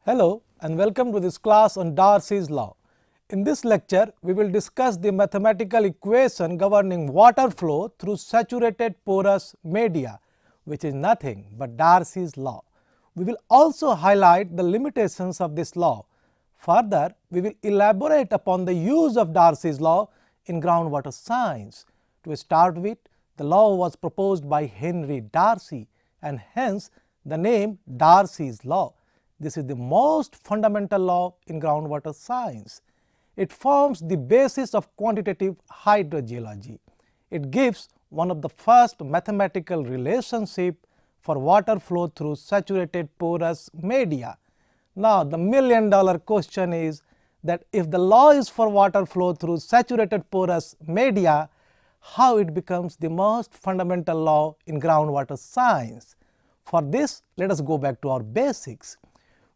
Hello and welcome to this class on Darcy's law. In this lecture, we will discuss the mathematical equation governing water flow through saturated porous media, which is nothing but Darcy's law. We will also highlight the limitations of this law. Further, we will elaborate upon the use of Darcy's law in groundwater science. To start with, the law was proposed by Henry Darcy and hence the name Darcy's law. This is the most fundamental law in groundwater science. It forms the basis of quantitative hydrogeology. It gives one of the first mathematical relationship for water flow through saturated porous media. Now, the million-dollar question is that if the law is for water flow through saturated porous media, how it becomes the most fundamental law in groundwater science? For this, let us go back to our basics.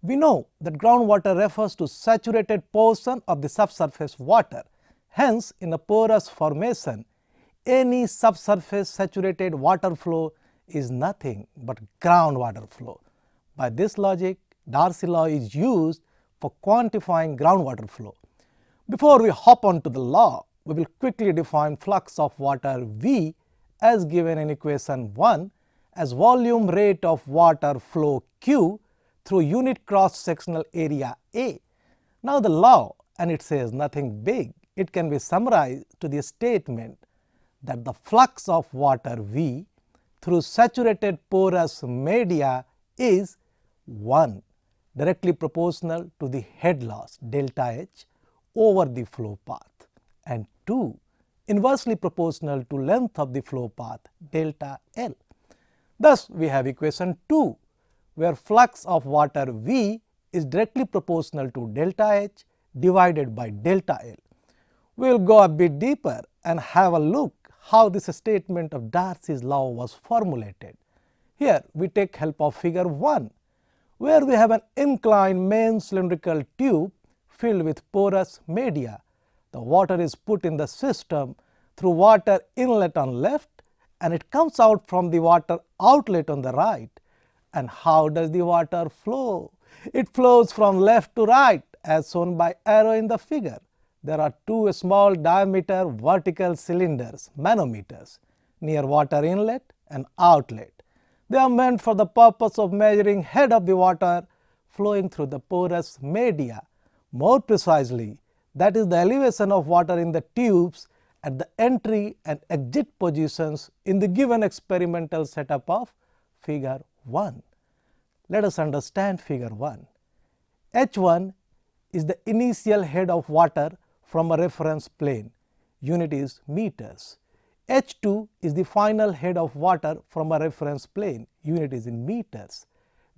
We know that groundwater refers to saturated portion of the subsurface water. Hence, in a porous formation, any subsurface saturated water flow is nothing but groundwater flow. By this logic, Darcy law is used for quantifying groundwater flow. Before we hop on to the law, we will quickly define flux of water V as given in equation 1 as volume rate of water flow Q through unit cross-sectional area A. Now the law, and it says nothing big, it can be summarized to the statement that the flux of water V through saturated porous media is 1 directly proportional to the head loss delta H over the flow path and 2 inversely proportional to length of the flow path delta L. Thus, we have equation 2 where flux of water V is directly proportional to delta H divided by delta L. We will go a bit deeper and have a look how this statement of Darcy's law was formulated. Here we take help of figure 1 where we have an inclined main cylindrical tube filled with porous media. The water is put in the system through water inlet on left and it comes out from the water outlet on the right. And how does the water flow? It flows from left to right as shown by arrow in the figure. There are two small diameter vertical cylinders, manometers, near water inlet and outlet. They are meant for the purpose of measuring head of the water flowing through the porous media. More precisely, that is the elevation of water in the tubes at the entry and exit positions in the given experimental setup of figure 1. Let us understand figure 1. H1 is the initial head of water from a reference plane, unit is meters. H2 is the final head of water from a reference plane, unit is in meters.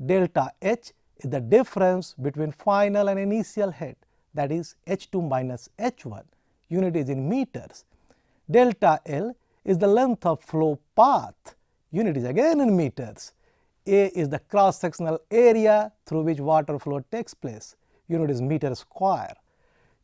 Delta H is the difference between final and initial head, that is H2 minus H1, unit is in meters. Delta L is the length of flow path, unit is again in meters. A is the cross-sectional area through which water flow takes place, unit is meter square.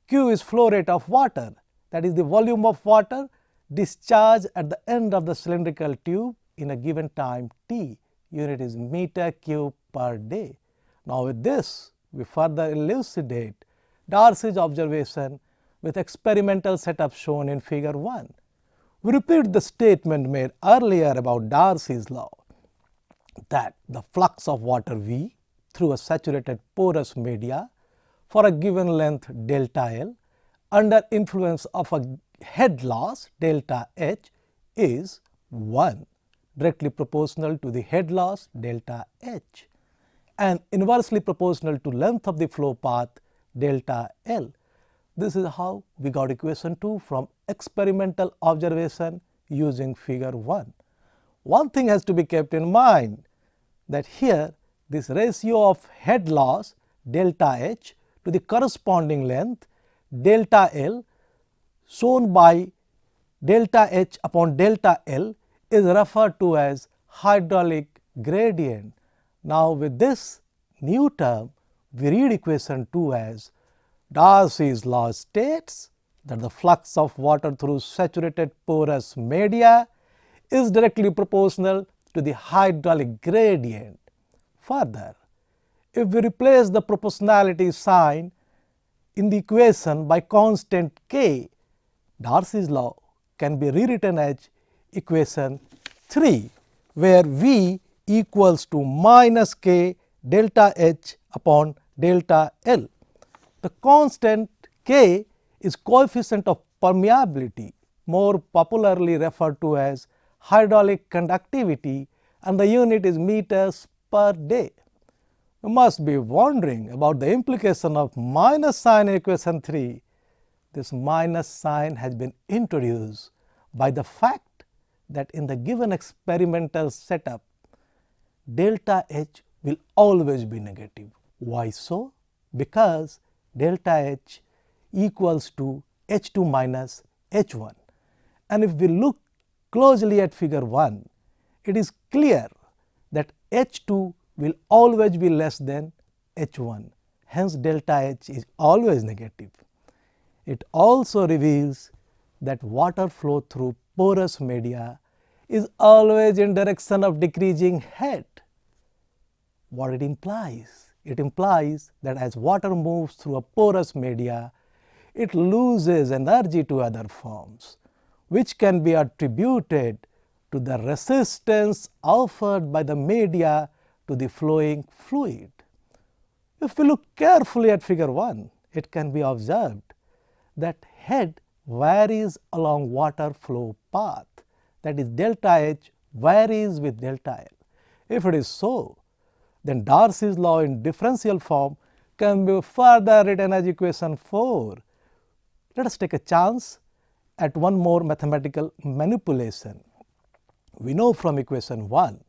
Q is flow rate of water, that is the volume of water discharged at the end of the cylindrical tube in a given time t, unit is meter cube per day. Now with this, we further elucidate Darcy's observation with experimental setup shown in figure 1. We repeat the statement made earlier about Darcy's law, that the flux of water V through a saturated porous media for a given length delta L under influence of a head loss delta H is 1 directly proportional to the head loss delta H and inversely proportional to length of the flow path delta L. This is how we got equation 2 from experimental observation using figure 1. One thing has to be kept in mind, that here this ratio of head loss delta H to the corresponding length delta L shown by delta H upon delta L is referred to as hydraulic gradient. Now with this new term, we read equation 2 as Darcy's law states that the flux of water through saturated porous media is directly proportional to the hydraulic gradient. Further, If we replace the proportionality sign in the equation by constant k, Darcy's law can be rewritten as equation 3, where V equals to minus k delta H upon delta L. The constant k is coefficient of permeability, more popularly referred to as hydraulic conductivity, and the unit is meters per day. You must be wondering about the implication of minus sign in equation 3. This minus sign has been introduced by the fact that in the given experimental setup, delta H will always be negative. Why so? Because delta H equals to H2 minus H1. And if we look closely at figure 1, it is clear that H2 will always be less than H1. Hence, delta H is always negative. It also reveals that water flow through porous media is always in direction of decreasing head. What it implies? It implies that as water moves through a porous media, it loses energy to other forms, which can be attributed to the resistance offered by the media to the flowing fluid. If we look carefully at figure 1, it can be observed that head varies along water flow path, that is delta H varies with delta L. If it is so, then Darcy's law in differential form can be further written as equation 4. Let us take a chance at one more mathematical manipulation. We know from equation 1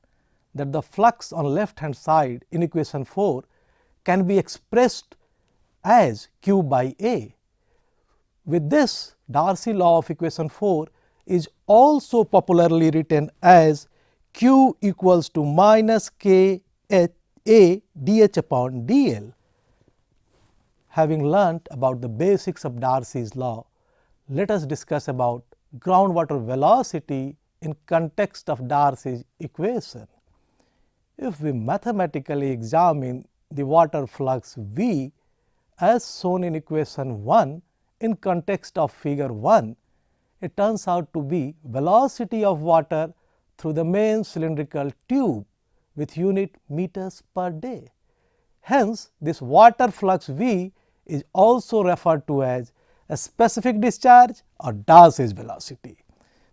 that the flux on left hand side in equation 4 can be expressed as Q by A. With this, Darcy law of equation 4 is also popularly written as Q equals to minus K H A dH upon dL. Having learnt about the basics of Darcy's law, let us discuss about groundwater velocity in context of Darcy's equation. If we mathematically examine the water flux V as shown in equation 1 in context of figure 1, it turns out to be velocity of water through the main cylindrical tube with unit meters per day. Hence, this water flux V is also referred to as a specific discharge or Darcy's velocity.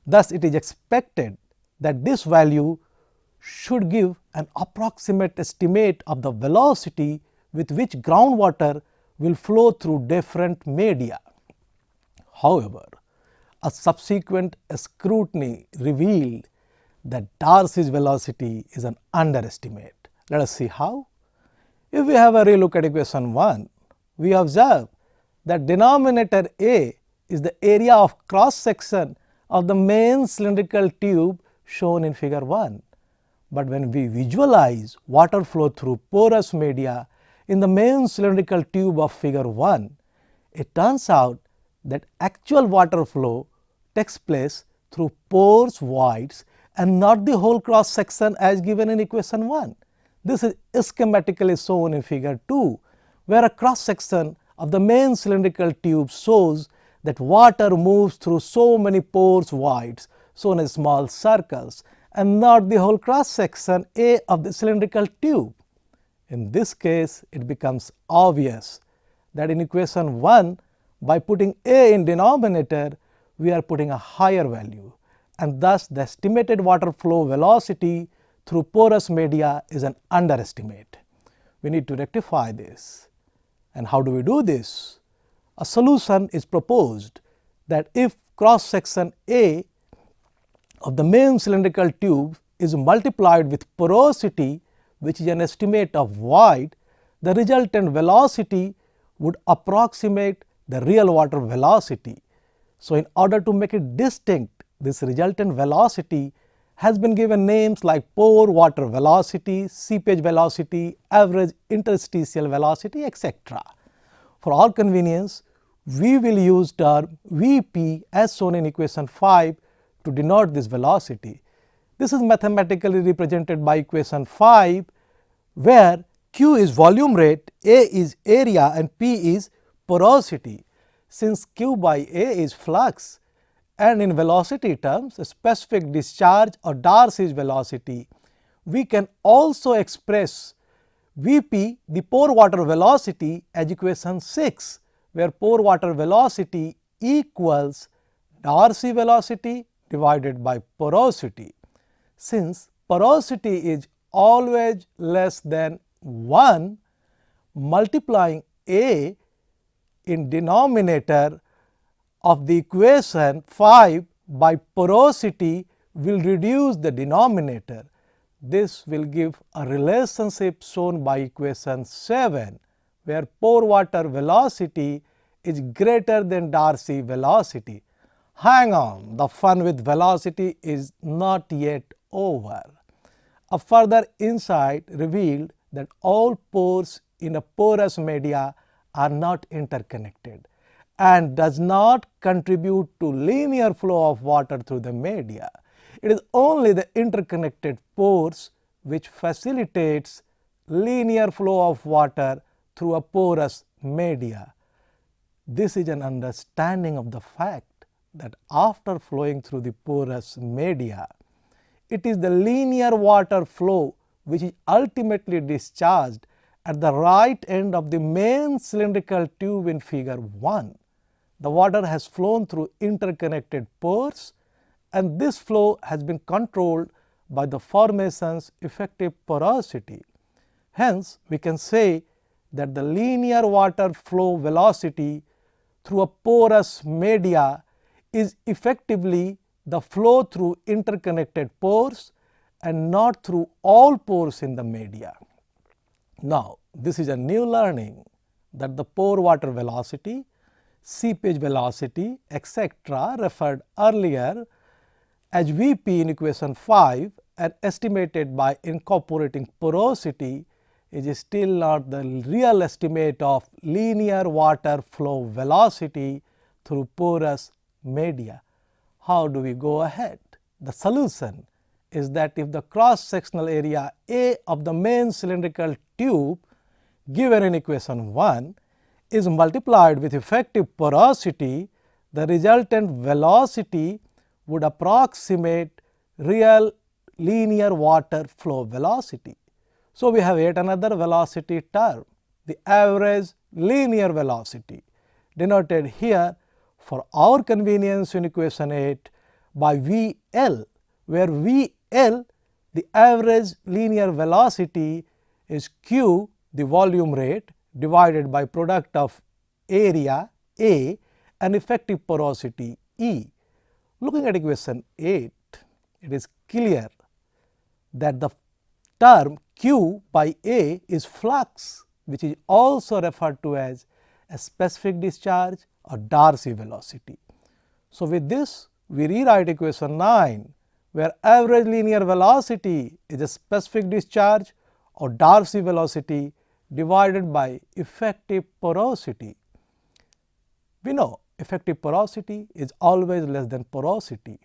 Thus, it is expected that this value should give an approximate estimate of the velocity with which groundwater will flow through different media. However, a subsequent scrutiny revealed that Darcy's velocity is an underestimate. Let us see how. If we have a relook at equation 1, we observe that denominator A is the area of cross section of the main cylindrical tube shown in figure 1. But when we visualize water flow through porous media in the main cylindrical tube of figure 1, it turns out that actual water flow takes place through pores voids and not the whole cross section as given in equation 1. This is schematically shown in figure 2, where a cross section of the main cylindrical tube shows that water moves through so many pores voids shown as small circles and not the whole cross section A of the cylindrical tube. In this case, it becomes obvious that in equation 1, by putting A in denominator, we are putting a higher value, and thus the estimated water flow velocity through porous media is an underestimate. We need to rectify this. And how do we do this? A solution is proposed that if cross section A of the main cylindrical tube is multiplied with porosity, which is an estimate of void, the resultant velocity would approximate the real water velocity. So, in order to make it distinct, this resultant velocity has been given names like pore water velocity, seepage velocity, average interstitial velocity, etc. For our convenience, we will use term Vp as shown in equation 5 to denote this velocity. This is mathematically represented by equation 5, where Q is volume rate, A is area and P is porosity. Since Q by A is flux and in velocity terms specific discharge or Darcy's velocity, we can also express Vp, the pore water velocity, as equation 6, where pore water velocity equals Darcy velocity divided by porosity. Since porosity is always less than 1, multiplying A in denominator of the equation 5 by porosity will reduce the denominator. This will give a relationship shown by equation 7, where pore water velocity is greater than Darcy velocity. Hang on, the fun with velocity is not yet over. A further insight revealed that all pores in a porous media are not interconnected and does not contribute to linear flow of water through the media. It is only the interconnected pores which facilitates linear flow of water through a porous media. This is an understanding of the fact that after flowing through the porous media, it is the linear water flow which is ultimately discharged at the right end of the main cylindrical tube in figure 1. The water has flown through interconnected pores and this flow has been controlled by the formation's effective porosity. Hence, we can say that the linear water flow velocity through a porous media is effectively the flow through interconnected pores and not through all pores in the media. Now, this is a new learning that the pore water velocity, seepage velocity, etc. referred earlier as Vp in equation 5 and estimated by incorporating porosity is still not the real estimate of linear water flow velocity through porous media. How do we go ahead? The solution is that if the cross sectional area A of the main cylindrical tube given in equation 1 is multiplied with effective porosity, the resultant velocity would approximate real linear water flow velocity. So, we have yet another velocity term, the average linear velocity, denoted here for our convenience in equation 8 by VL, where VL, the average linear velocity, is Q, the volume rate, divided by product of area A and effective porosity E. Looking at equation 8, it is clear that the term Q by A is flux, which is also referred to as a specific discharge or Darcy velocity. So, with this we rewrite equation 9, where average linear velocity is a specific discharge or Darcy velocity divided by effective porosity. We know effective porosity is always less than porosity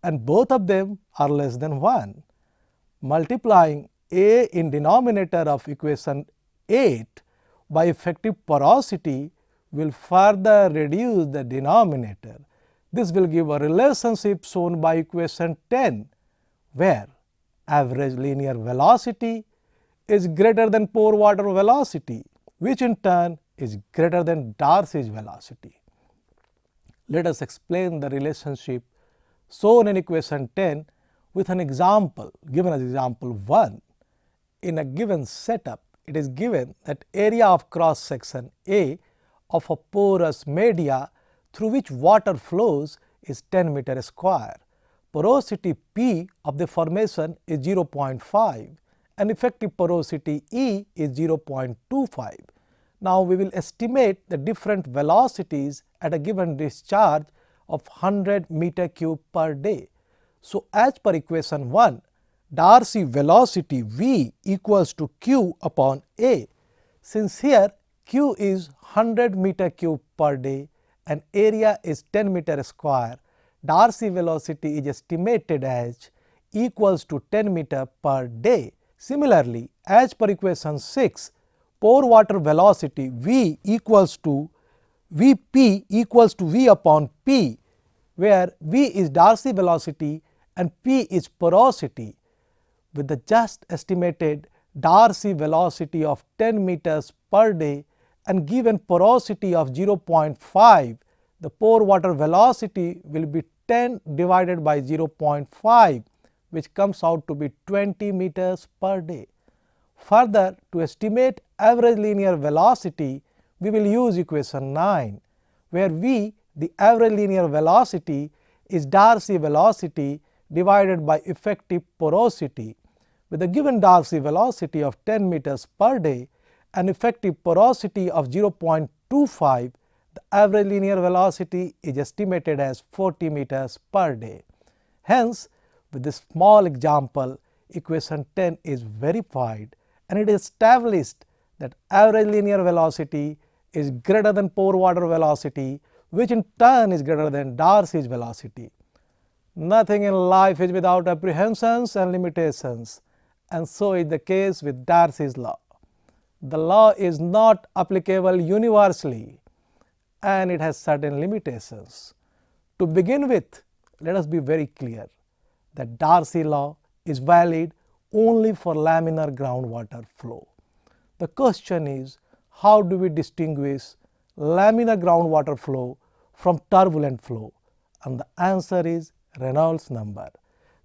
and both of them are less than 1. Multiplying A in denominator of equation 8 by effective porosity will further reduce the denominator. This will give a relationship shown by equation 10, where average linear velocity is greater than pore water velocity, which in turn is greater than Darcy's velocity. Let us explain the relationship shown in equation 10 with an example given as example 1. In a given setup, it is given that area of cross section A of a porous media through which water flows is 10 meter square. Porosity P of the formation is 0.5 and effective porosity E is 0.25. Now, we will estimate the different velocities at a given discharge of 100 meter cube per day. So, as per equation 1, Darcy velocity V equals to Q upon A. Since here Q is 100 meter cube per day and area is 10 meter square, Darcy velocity is estimated as equals to 10 meter per day, Similarly, as per equation 6, pore water velocity V equals to Vp equals to V upon P, where V is Darcy velocity and P is porosity. With the just estimated Darcy velocity of 10 meters per day and given porosity of 0.5, the pore water velocity will be 10 divided by 0.5, which comes out to be 20 meters per day. Further, to estimate average linear velocity, we will use equation 9, where V, the average linear velocity, is Darcy velocity divided by effective porosity. With the given Darcy velocity of 10 meters per day and effective porosity of 0.25, the average linear velocity is estimated as 40 meters per day. Hence, with this small example, equation 10 is verified and it is established that average linear velocity is greater than pore water velocity, which in turn is greater than Darcy's velocity. Nothing in life is without apprehensions and limitations, and so is the case with Darcy's law. The law is not applicable universally and it has certain limitations. To begin with, let us be very clear that Darcy law is valid only for laminar groundwater flow. The question is, how do we distinguish laminar groundwater flow from turbulent flow? And the answer is Reynolds number,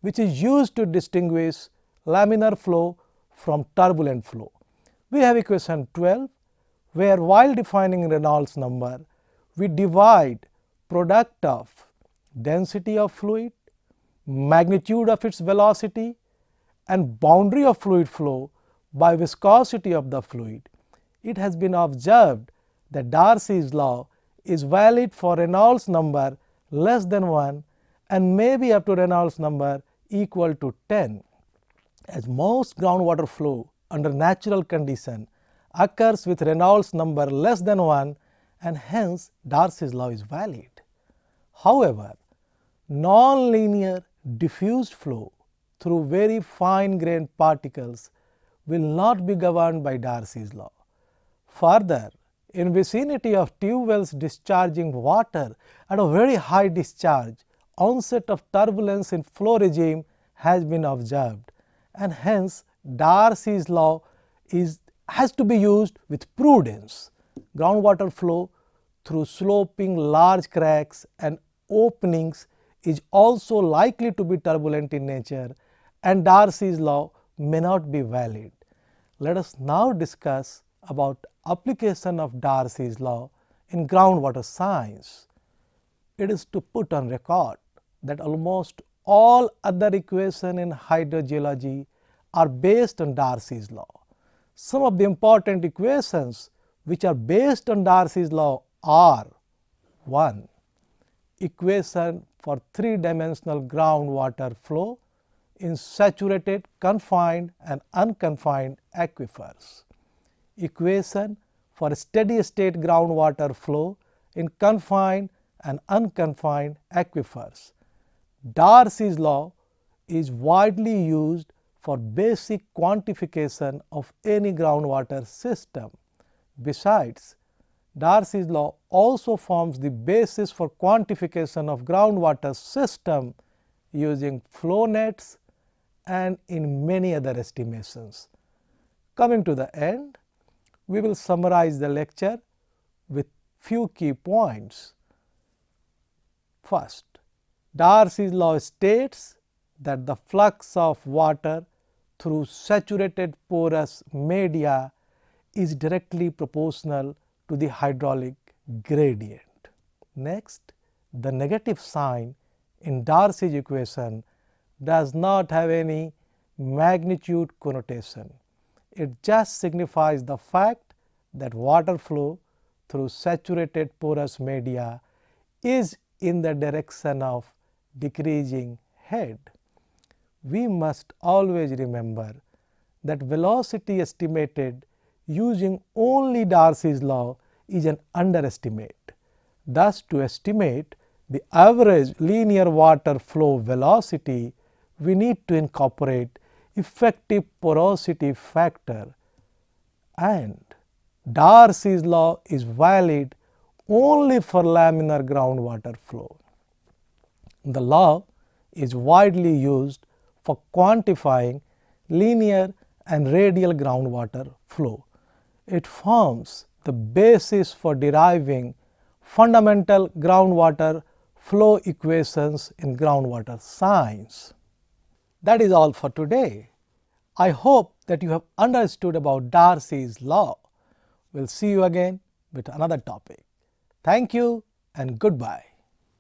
which is used to distinguish laminar flow from turbulent flow. We have equation 12, where while defining Reynolds number, we divide product of density of fluid, magnitude of its velocity, and boundary of fluid flow by viscosity of the fluid. It has been observed that Darcy's law is valid for Reynolds number less than 1 and maybe up to Reynolds number equal to 10, as most groundwater flow under natural condition occurs with Reynolds number less than 1, and hence Darcy's law is valid. However, nonlinear diffused flow through very fine grained particles will not be governed by Darcy's law. Further, in vicinity of tube wells discharging water at a very high discharge, onset of turbulence in flow regime has been observed, and hence Darcy's law has to be used with prudence. Groundwater flow through sloping large cracks and openings is also likely to be turbulent in nature, and Darcy's law may not be valid. Let us now discuss about application of Darcy's law in groundwater science. It is to put on record that almost all other equations in hydrogeology are based on Darcy's law. Some of the important equations which are based on Darcy's law are: 1. Equation for three-dimensional groundwater flow in saturated, confined and unconfined aquifers. Equation for steady state groundwater flow in confined and unconfined aquifers. Darcy's law is widely used for basic quantification of any groundwater system. Besides, Darcy's law also forms the basis for quantification of groundwater system using flow nets and in many other estimations. Coming to the end, we will summarize the lecture with few key points. First, Darcy's law states that the flux of water through saturated porous media is directly proportional to the hydraulic gradient. Next, the negative sign in Darcy's equation does not have any magnitude connotation. It just signifies the fact that water flow through saturated porous media is in the direction of decreasing head. We must always remember that velocity estimated using only Darcy's law is an underestimate. Thus, to estimate the average linear water flow velocity, we need to incorporate effective porosity factor, and Darcy's law is valid only for laminar groundwater flow. The law is widely used for quantifying linear and radial groundwater flow. It forms the basis for deriving fundamental groundwater flow equations in groundwater science. That is all for today. I hope that you have understood about Darcy's law. We'll see you again with another topic. Thank you and goodbye.